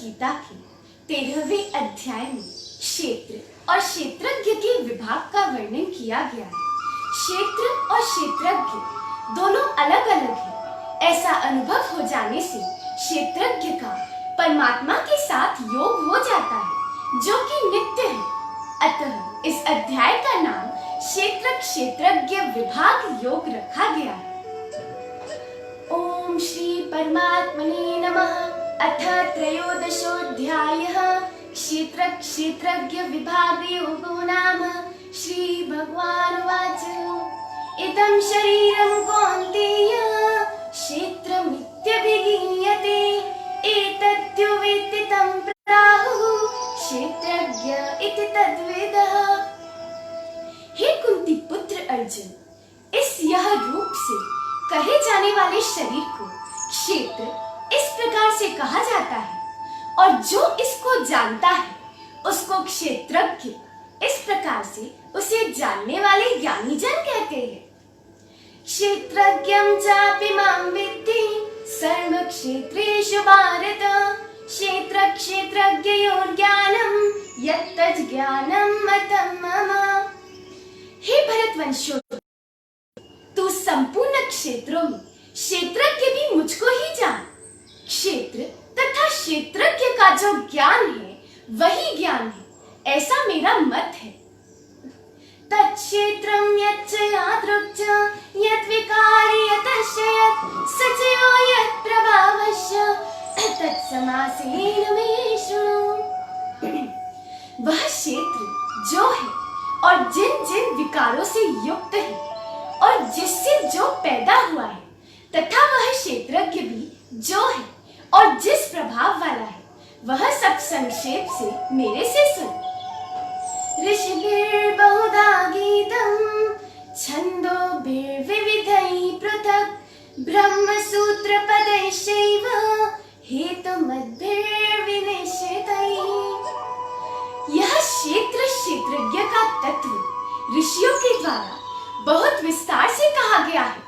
गीता के 13वें अध्याय में क्षेत्र और क्षेत्रज्ञ के विभाग का वर्णन किया गया है। क्षेत्र और क्षेत्रज्ञ दोनों अलग अलग हैं। ऐसा अनुभव हो जाने से क्षेत्रज्ञ का परमात्मा के साथ योग हो जाता है, जो कि नित्य है। अतः इस अध्याय का नाम क्षेत्र क्षेत्रज्ञ विभाग योग रखा गया है। ओम श्री परमात्मने नमः। अथ त्रयोदशोऽध्यायः क्षेत्र क्षेत्रज्ञ विभाग योगो नाम। श्री भगवानुवाच इदं शरीरं कौन्तेय क्षेत्रमित्यभिधीयते एतद्यो वेत्ति तं प्राहुः क्षेत्रज्ञ इति तद्विदः। हे कुंती पुत्र अर्जुन, इस यह रूप से कहे जाने वाले शरीर को क्षेत्र इस प्रकार से कहा जाता है, और जो इसको जानता है उसको क्षेत्रज्ञ इस प्रकार से उसे जानने वाले ज्ञानी जन कहते हैं। क्षेत्रज्ञं चापि मां विद्धि सर्वक्षेत्रेषु भारत। क्षेत्र क्षेत्रज्ञयोर् ज्ञानं यत्तज्ज्ञानं मतं मम। हे भरतवंशों, तू संपूर्ण क्षेत्रों में क्षेत्रज्ञ भी मुझको ही जान। क्षेत्र तथा क्षेत्रज्ञ का जो ज्ञान है वही ज्ञान है, ऐसा मेरा मत है। तत्क्षेत्रं यच्च यादृक् च यद्विकारी यतश्च यत् स च यो यत्प्रभावश्च तत्समासेन मे शृणु। वह क्षेत्र जो है और जिन जिन विकारों से युक्त है और जिससे जो पैदा हुआ है, तथा वह क्षेत्रज्ञ भी जो है और जिस प्रभाव वाला है, वह सब संक्षेप से मेरे से सुन। ऋषिभिर्बहुधा गीतं छन्दोभिर्विविधैः पृथक् ब्रह्मसूत्रपदैश्चैव हेतुमद्भिर्विनिश्चितैः। यह क्षेत्र क्षेत्रज्ञ का तत्व ऋषियों के द्वारा बहुत विस्तार से कहा गया है,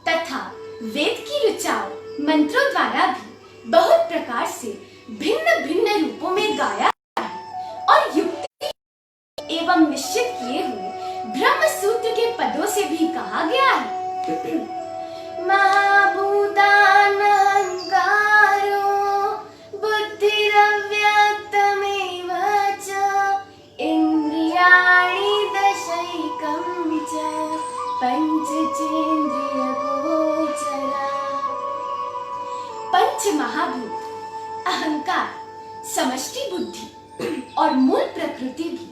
तथा वेद की ऋचाओं मंत्रों द्वारा भी बहुत प्रकार से भिन्न भिन्न रूपों में गाया है, और युक्ति एवं निश्चित किए हुए ब्रह्म सूत्र के पदों से भी कहा गया है। महाभूतानहंकारो बुद्धिरव्यक्तमेव च इंद्रियाणि दशैकं च पंचचेन्द्रियगोचरा। पंच महाभूत अहंकार, समष्टि बुद्धि और मूल प्रकृति भी,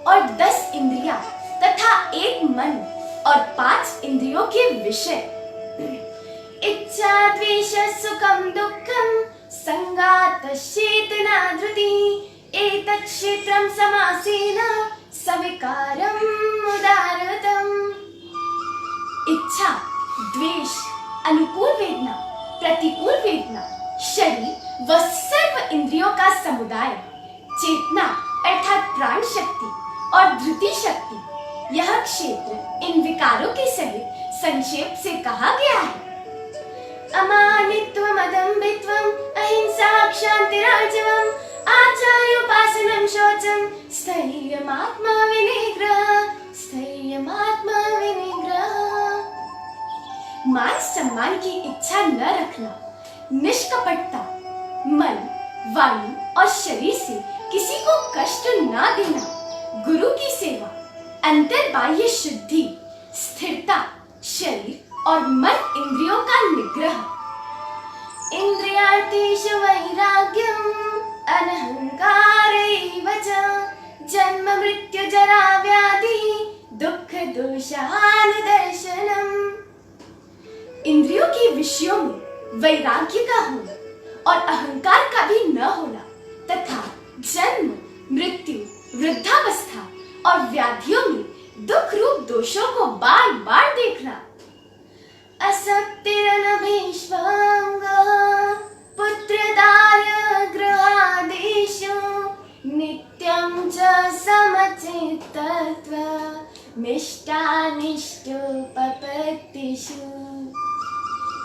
और 10 इंद्रियां तथा एक मन और 5 इंद्रियों के विषय। इच्छा द्वेष सुखम दुःखम संगात चेतना धृति एतत् क्षेत्रं समासेन सविकारम् उदारतम्। इच्छा, द्वेष, अनुकूल वेदना, प्रतिकूल वेदना, शरीर व सर्व इंद्रियों का समुदाय, चेतना अर्थात प्राण शक्ति और धृति शक्ति, यह क्षेत्र इन विकारों के सहित संक्षेप से कहा गया है। अमानित्वम् अदम्भित्वम् अहिंसा क्षान्तिरार्जवम् आचार्योपासनं शौचं स्थैर्यमात्मा विनिग्रहः स्थैर्यमात्मा विनिग्रहः। मान सम्मान की इच्छा न रखना, निष्कपटता, मन, वाणी और शरीर से किसी को कष्ट न देना, गुरु की सेवा, अंतर्बाह्य शुद्धि, स्थिरता, शरीर और मन इंद्रियों का निग्रह। इंद्रियार्थेषु वैराग्यम् अनहंकारैव च जन्म मृत्यु जरा व्याधि दुःख दोषानुदर्शनम्। इंद्रियों के विषयों में वैराग्य का होना और अहंकार का भी न होना, तथा जन्म, मृत्यु, वृद्धावस्था और व्याधियों में दुख रूप दोषों को बार बार देखना। असक्तिरनभीष्वाङ्गः पुत्रदाय गृहादिषु नित्यं च समचित्तत्वम् इष्टानिष्टोपपत्तिषु।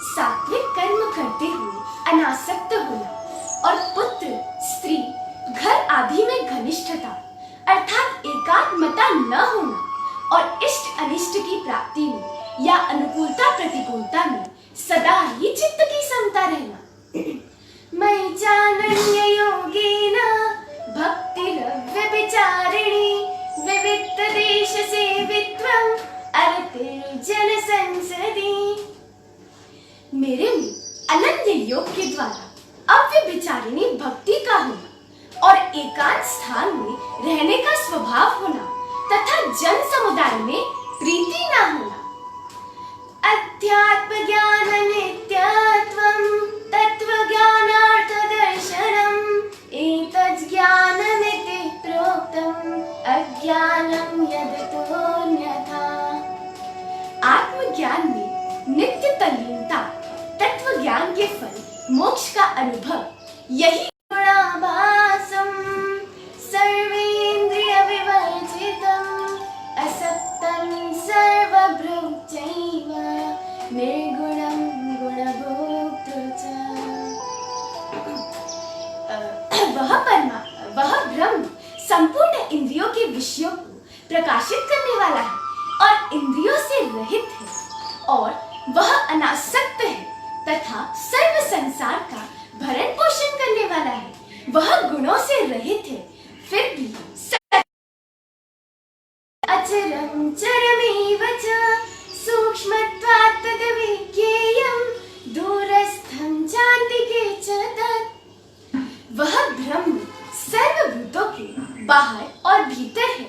सात्विक कर्म करते हुए अनासक्त होना और पुत्र, स्त्री एकनिष्ठता अर्थात एकात्मता न होना और इष्ट अनिष्ट की प्राप्ति में या अनुकूलता प्रतिकूलता में सदा ही चित्त की समता रहना। मयि चानन्य योगेन भक्तिरव्यभिचारिणी विविक्त देश सेवित्वम् अरतिर्जन संसदि। मेरे में अनन्य योग के द्वारा अव्यभिचारिणी भक्ति का होना और एकांत स्थान में रहने का स्वभाव होना तथा जन समुदाय में प्रीति न होना। अध्यात्म ज्ञान नित्यत्वम् तत्व ज्ञानार्थ दर्शनम् एतत् ज्ञानमिति प्रोक्तम् अज्ञानं यदतोऽन्यथा। आत्मज्ञान में नित्य तल्लीनता, तत्व ज्ञान के फल मोक्ष का अनुभव, यही गुणाभासम् सर्वेन्द्रिय विवर्जितम् असक्तं सर्वभृक् चैव निर्गुणं गुणभोक्तृ च। वह ब्रह्म संपूर्ण इंद्रियों के विषयों को प्रकाशित करने वाला है और इंद्रियों से रहित है और वह अनासक्त है तथा सर्व संसार का भरण पोषण करने वाला है। वह गुणों से रहित है फिर भी अचरं चरमेव च सूक्ष्मत्वात् तद्विज्ञेयं दूरस्थं चान्तिके च तत्। वह ब्रह्म सर्वभूतों के बाहर और भीतर है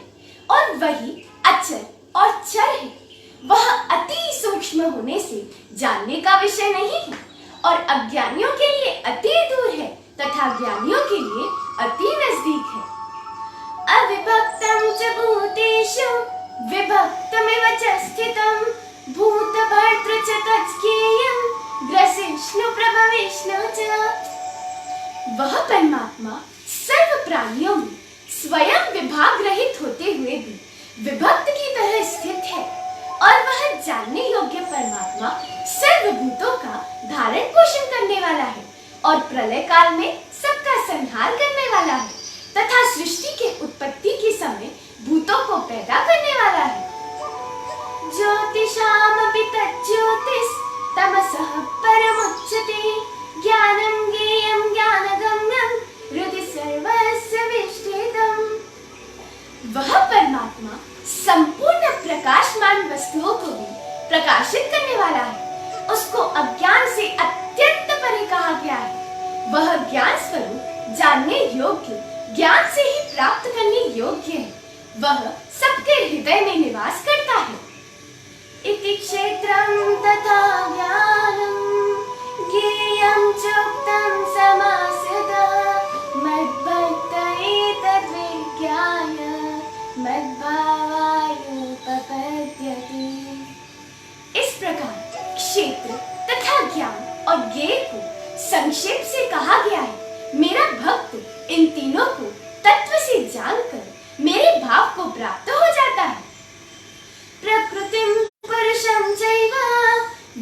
और वही अचर और चर है। वह अति सूक्ष्म होने से जानने का विषय नहीं है और अज्ञानियों के लिए अति दूर है तथा ज्ञानियों के लिए अति नजदीक है। अविभक्तं च भूतेषु विभक्तमिव च स्थितं भूतभर्तृ च तज्ज्ञेयं ग्रसिष्णु प्रभविष्णु च। वह परमात्मा सर्व प्राणियों में स्वयं विभाग रहित होते हुए भी विभक्त की तरह स्थित है और वह जानने योग्य परमात्मा सर्वभूतों का धारण पोषण करने वाला है और प्रलय काल में सबका संहार करने वाला है तथा सृष्टि के उत्पत्ति के समय भूतों को पैदा करने वाला है। ज्योतिषामपि तज्ज्योतिस् तमसः परमुच्यते ज्ञानं ज्ञेयं ज्ञानगम्यं हृदि सर्वस्य विष्ठितम्। वह परमात्मा संपूर्ण प्रकाशमान वस्तुओं को भी प्रकाशित करने वाला है। उसको अज्ञान से अत्यंत परे कहा गया है। वह ज्ञान स्वरूप जानने योग्य, ज्ञान से ही प्राप्त करने योग्य है। वह सबके हृदय में निवास करता है। इति क्षेत्रं तथा ज्ञानं ज्ञेयं चोक्तं समासतः मद्भक्त एतद्विज्ञाय मद्भावाय उपपद्यते। इस प्रकार क्षेत्र तथा ज्ञान और ज्ञेय को संक्षेप से कहा गया है। मेरा भक्त इन तीनों को तत्व से जानकर मेरे भाव को प्राप्त हो जाता है। प्रकृतिं पुरुषं चैव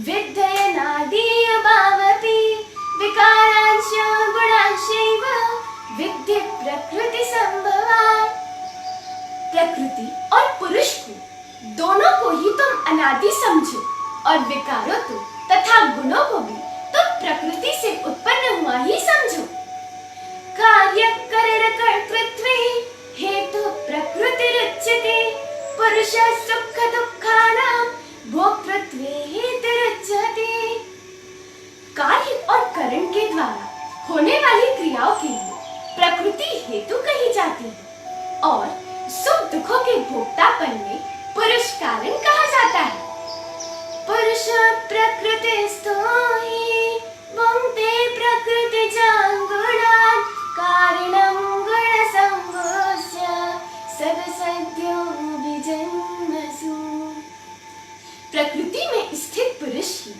विद्धयनादि भावपि विकारांश गुणांशैव विद्धि प्रकृति संभवात्। प्रकृति और पुरुष को दोनों को ही तुम अनादि समझो और विकारों को तथा गुणों को भी तुम प्रकृति से उत्पन्न हुआ ही समझो। कार्य करण कर्तृत्वे हेतु प्रकृतिरुच्यते पुरुष सुख दुःखानां भोक्तृत्वे हेतुरुच्यते। कार्य और करण के द्वारा होने वाली क्रियाओं के लिए प्रकृति हेतु कही जाती है और सुख दुखों के भोक्तापन में पुरुष कारण कहा जाता है। पुरुष प्रकृतिस्थो हि भुङ्क्ते प्रकृतिजान् गुणान् कारणं गुणसङ्गोऽस्य सदसद्यो विजन्मसु। प्रकृति में स्थित पुरुष ही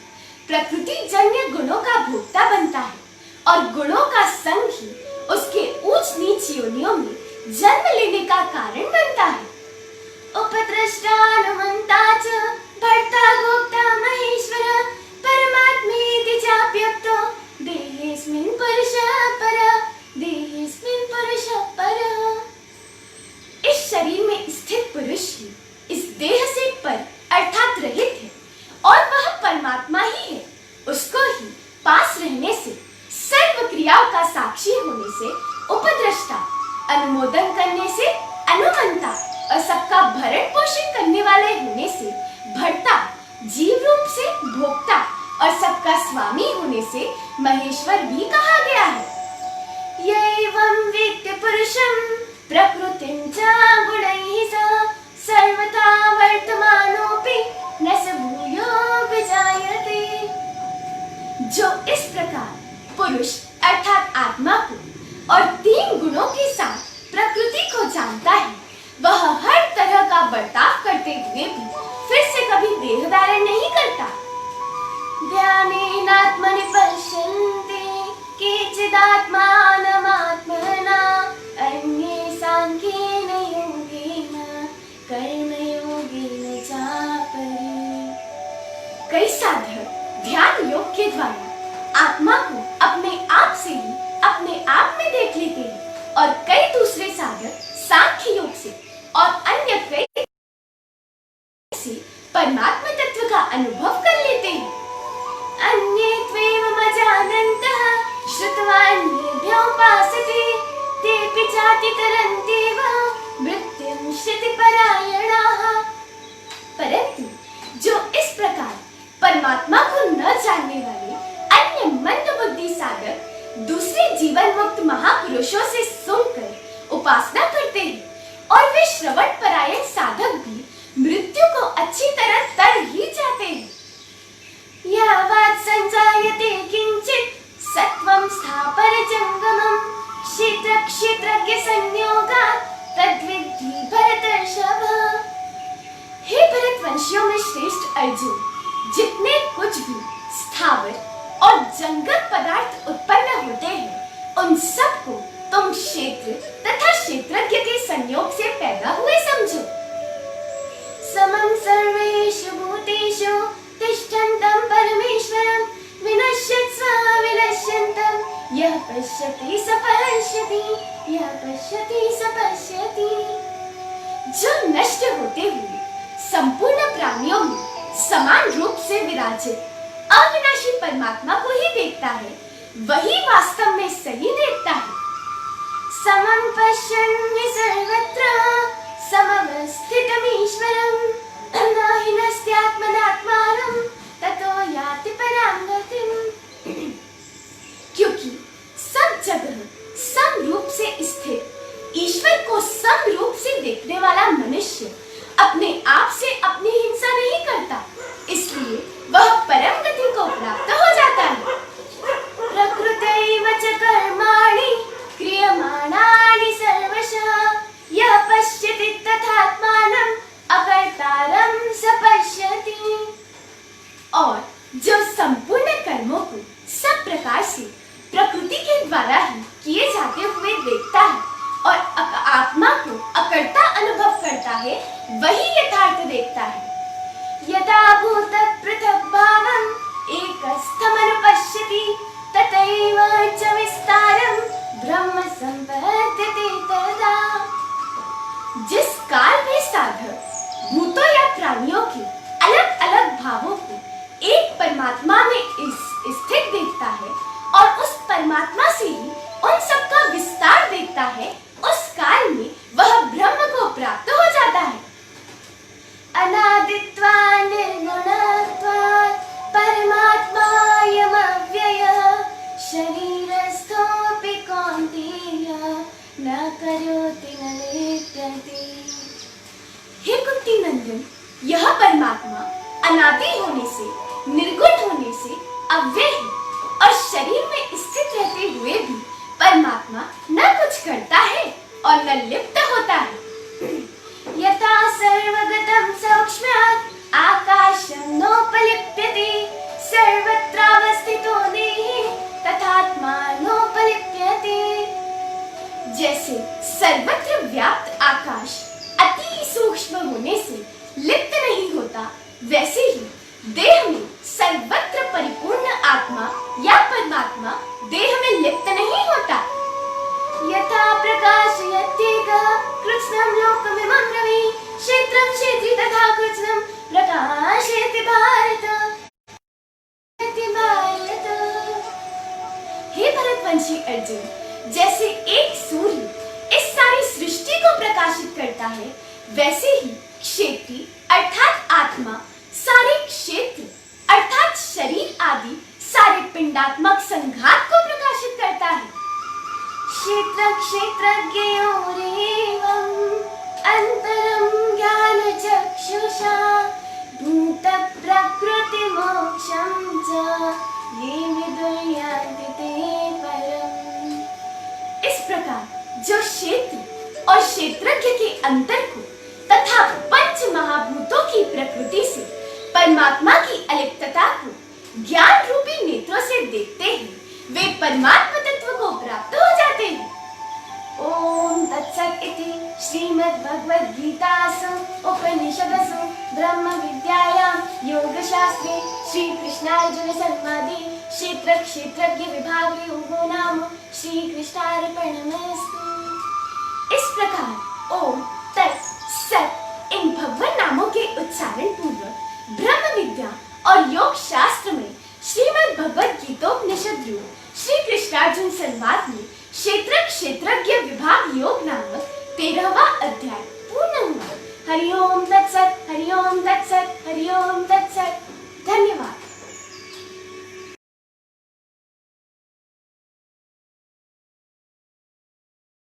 प्रकृति जन्य गुणों का भोक्ता बनता है और गुणों का संग ही उसके ऊंच नीच योनियों में जन्म लेने का कारण बनता है। उपद्रष्टानुमन्ता च भर्ता भोक्ता महेश्वर परमात्मेति चाप्युक्तो देहेऽस्मिन् पुरुषः परः देहेऽस्मिन् पुरुषः परः। अनुमोदन करने से अनुमंता और सबका भरण पोषण करने वाले होने से भर्ता, जीव रूप से भोक्ता और सबका स्वामी होने से महेश्वर भी कहा गया है। यैवं वेत्ति पुरुषं प्रकृतिं च गुणैः सह सर्वथा वर्तमानोऽपि न स भूयो विजायते। जो इस प्रकार पुरुष अर्थात आत्मा को और 3 गुणों के साथ प्रकृति को जानता है, वह हर तरह का बर्ताव करते हुए भी फिर से कभी देह धारण नहीं करता। ध्यानेनात्मनि पश्यन्ते केचिदात्मानमात्मना अन्ये सांख्येन योगेन कर्मयोगेन चापरे। कई साधक ध्यान योग के द्वारा आत्मा को अपने आप से ही अपने आप में देख लेते हैं और कई दूसरे साधक सांख्य योग से और अन्य कई से परमात्मा तत्व का अनुभव कर लेते हैं। अन्ये त्वेवमजानन्तः श्रुत्वान्येभ्योपासते तेऽपि चातितरन्त्येव मृत्युं श्रुतिपरायणाः। परंतु जो इस प्रकार परमात्मा को न जानने वाले अन्य मंद बुद्धि साधक दूसरे जीवन मुक्त महापुरुषों से सुनकर उपासना करते हैं और वे श्रवण परायण साधक भी मृत्यु को अच्छी तरह तर ही जाते हैं। यावत् संजायते किंचित सत्वं स्थापर जंगमं क्षेत्र क्षेत्रज्ञ संयोगात् तद्विद्धि भरतर्षभ। हे भरतवंशियों में श्रेष्ठ अर्जुन, जितने कुछ भी स्थावर और जंगम पदार्थ उत्पन्न होते हैं, उन सबको तुम क्षेत्र तथा क्षेत्रज्ञ के संयोग से पैदा हुए समझो। समं सर्वेषु भूतेषु तिष्ठन्तं परमेश्वरं विनश्यत्स्व विनश्यन्तं यः पश्यति स पश्यति यः पश्यति स पश्यति। जो नष्ट होते हुए संपूर्ण प्राणियों में समान रूप से विराजित अविनाशी परमात्मा को ही देखता है, वही वास्तव में सही देखता है। समं पश्यन् हि सर्वत्र समवस्थितमीश्वरं न हि नस्त्यात्मनात्मानं ततो याति परां गतिम्। क्योंकि सब जगह सम रूप से स्थित ईश्वर को सम रूप से देखने वाला मनुष्य अपने आप से अपनी हिंसा नहीं करता, इसलिए वह परम गति को प्राप्त हो जाता है। प्रकृतैव च कर्माणि क्रियमाणानि सर्वशः यः पश्यति तथात्मानं अकर्तारं स पश्यति। और जो संपूर्ण कर्मों को सब प्रकार से प्रकृति के द्वारा ही किए जाते हुए देखता है और आत्मा को अकर्ता अनुभव करता है, वही यथार्थ देखता है। यदा भूतः पृथक् भावम् एकस्थमनुपश्यति तथैव च विस्तारं ब्रह्म संपद्यते तदा। जिस काल में साधक भूतों या प्राणियों के अलग अलग भावों को एक परमात्मा में स्थित देखता है और उस परमात्मा से ही उन सब का विस्तार देखता है, उस काल में वह ब्रह्म को प्राप्त हो जाता है। अनादित्वा निर्गुणत्वात् परमात्मायमव्ययः शरीरस्थोऽपि कौन्तेय न करोति न लिप्यते। हे कुंती नंदन, यह परमात्मा अनादि होने से, निर्गुण होने से अव्यय है और शरीर में स्थित रहते हुए भी परमात्मा न कुछ करता है और न लिप्त होता है। यथा सर्वगतं सौक्ष्म्यात् आकाशं नोपलिप्यते सर्वत्रावस्थितो देहे तथात्मानोपलिप्यते। जैसे सर्वत्र व्याप्त आकाश अति सूक्ष्म होने से लिप्त नहीं होता, वैसे ही देह में सर्वत्र परिपूर्ण आत्मा या परमात्मा देह में लिप्त नहीं होता। यथा प्रकाशयत्येकः कृत्स्नं लोकमिमं रविः क्षेत्रं क्षेत्री तथा कृत्स्नं प्रकाशयति भारत। हे भरतवंशी अर्जुन, जैसे एक सूर्य इस प्रकाशित करता है, वैसे ही क्षेत्री अर्थात आत्मा सारे क्षेत्र अर्थात शरीर आदि सारे पिंडात्मक संघात को प्रकाशित करता है। क्षेत्र क्षेत्रज्ञयोरेवम् अंतरं ज्ञान चक्षुषा भूत प्रकृति मोक्षं च ये विदुर्यान्ति ते परम्। इस प्रकार जो क्षेत्र और क्षेत्रज्ञ के अंतर को तथा पंच महाभूतों की प्रकृति से परमात्मा की अलिप्तता को ज्ञान रूपी नेत्रों से देखते हैं, वे परमात्मा तत्व को प्राप्त हो जाते हैं। ओम तत्सत इति श्रीमद्भगवद्गीतासु उपनिषदसु ब्रह्म विद्यायां योगशास्त्रे श्री कृष्णार्जुन संवादे क्षेत्र क्षेत्रज्ञ विभाग योगो नाम श्री कृष्णार्पणमस्तु। इस प्रकार ओम तत् सत इन भगवान नामों के उच्चारण पूर्वक ब्रह्म विद्या और योग शास्त्र में श्रीमद् भगवद गीतोपनिषद योग श्री कृष्णार्जुन संवाद में क्षेत्र क्षेत्रज्ञ विभाग योग नामक 13वां अध्याय पूर्ण हुआ। हरि ओम तत्सत, हरि ओम तत्सत, हरि ओम